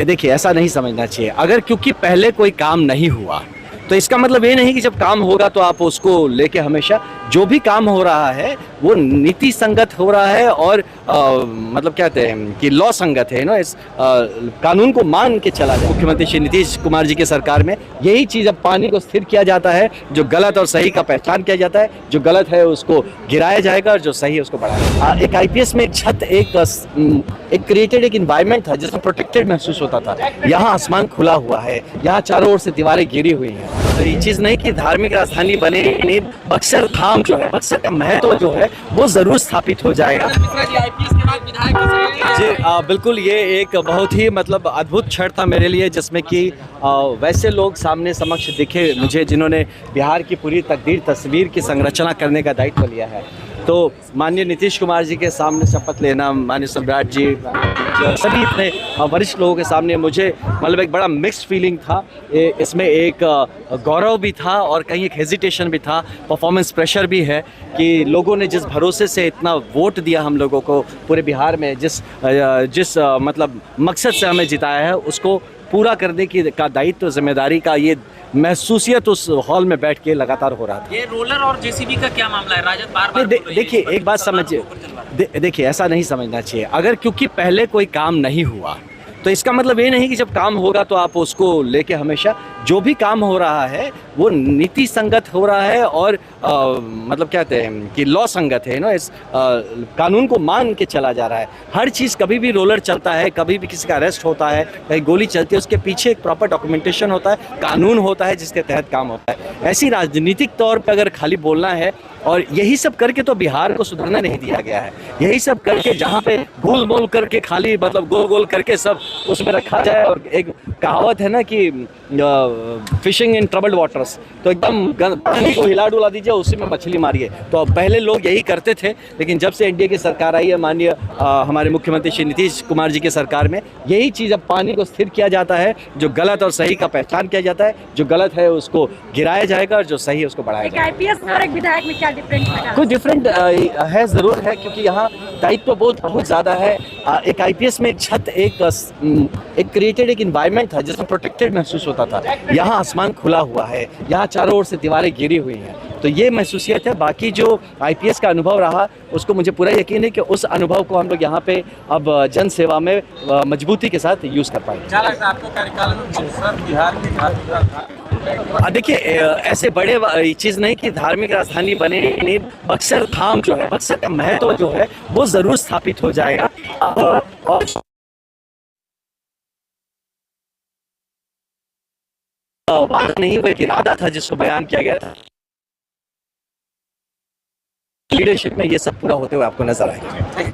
देखिए ऐसा नहीं समझना चाहिए। अगर क्योंकि पहले कोई काम नहीं हुआ तो इसका मतलब ये नहीं कि जब काम होगा तो आप उसको लेके हमेशा जो भी काम हो रहा है वो नीति संगत हो रहा है और मतलब क्या कहते हैं कि लॉ संगत है ना। इस कानून को मान के चला जाए। मुख्यमंत्री श्री नीतीश कुमार जी की सरकार में यही चीज़ अब पानी को स्थिर किया जाता है। जो गलत और सही का पहचान किया जाता है, जो गलत है उसको गिराया जाएगा और जो सही है उसको बढ़ाया। एक आईपीएस में एक छत एक क्रिएटेड एक इन्वायरमेंट था जिसमें प्रोटेक्टेड महसूस होता था। यहाँ आसमान खुला हुआ है, यहाँ चारों ओर से दीवारें घिरी हुई हैं। तो ये चीज़ नहीं कि धार्मिक राजधानी बने नहीं, बक्सर धाम जो है, बक्सर का महत्व जो है वो जरूर स्थापित हो जाएगा। जी बिल्कुल, ये एक बहुत ही मतलब अद्भुत क्षण था मेरे लिए जिसमें कि वैसे लोग सामने समक्ष दिखे मुझे जिन्होंने बिहार की पूरी तकदीर तस्वीर की संरचना करने का दायित्व लिया है। तो माननीय नीतीश कुमार जी के सामने शपथ लेना, माननीय सम्राट जी, सभी इतने वरिष्ठ लोगों के सामने मुझे मतलब एक बड़ा मिक्स्ड फीलिंग था। इसमें एक गौरव भी था और कहीं एक हेजिटेशन भी था, परफॉर्मेंस प्रेशर भी है कि लोगों ने जिस भरोसे से इतना वोट दिया हम लोगों को पूरे बिहार में, जिस मतलब मकसद से हमें जिताया है उसको पूरा करने की का दायित्व, जिम्मेदारी का ये महसूसियत उस हॉल में बैठ के लगातार हो रहा था। ये रोलर और जेसीबी का क्या मामला है? राजद बार-बार देखिए एक बात समझिए, देखिए ऐसा नहीं समझना चाहिए। अगर क्योंकि पहले कोई काम नहीं हुआ तो इसका मतलब ये नहीं कि जब काम होगा तो आप उसको लेके हमेशा जो भी काम हो रहा है वो नीति संगत हो रहा है और मतलब क्या कहते हैं कि लॉ संगत है ना। इस कानून को मान के चला जा रहा है। हर चीज़, कभी भी रोलर चलता है, कभी भी किसी का अरेस्ट होता है, कहीं गोली चलती है, उसके पीछे एक प्रॉपर डॉक्यूमेंटेशन होता है, कानून होता है जिसके तहत काम होता है। ऐसी राजनीतिक तौर पर अगर खाली बोलना है और यही सब करके तो बिहार को सुधरना नहीं दिया गया है। यही सब करके जहाँ पे गोल मोल करके खाली मतलब गोल गोल करके सब उसमें रखा जाए। और एक कहावत है ना कि फिशिंग इन ट्रबल्ड वाटर्स, तो एकदम पानी को हिला डुला दीजिए, उसी में मछली मारिए। तो पहले लोग यही करते थे, लेकिन जब से एनडीए की सरकार आई है, माननीय हमारे मुख्यमंत्री श्री नीतीश कुमार जी की सरकार में यही चीज़ अब पानी को स्थिर किया जाता है। जो गलत और सही का पहचान किया जाता है, जो गलत है उसको गिराया जाएगा और जो सही है उसको बढ़ाया जाएगा। आईपीएस और एक विधायक में क्या डिफरेंस लगा? कुछ डिफरेंट है, ज़रूर है, क्योंकि यहाँ दायित्व बहुत ज़्यादा है। एक आईपीएस में एक छत एक क्रिएटेड एक इन्वायरमेंट था जिसमें प्रोटेक्टेड महसूस होता था। यहाँ आसमान खुला हुआ है, यहाँ चारों ओर से दीवारें घिरी हुई हैं। तो ये महसूसियत है। बाकी जो आईपीएस का अनुभव रहा उसको मुझे पूरा यकीन है कि उस अनुभव को हम लोग यहाँ पे अब जन सेवा में मजबूती के साथ यूज़ कर पाएंगे। क्या लगता है आपको कार्यकाल में बक्सर बिहार की धार्मिक था? देखिए ऐसे बड़े चीज़ नहीं कि धार्मिक राजधानी बने नहीं, बक्सर धाम जो है, बक्सर का महत्व जो है वो ज़रूर स्थापित हो जाएगा। और बात नहीं, वो एक इरादा था जिसको बयान किया गया था। लीडरशिप में ये सब पूरा होते हुए आपको नजर आएगा।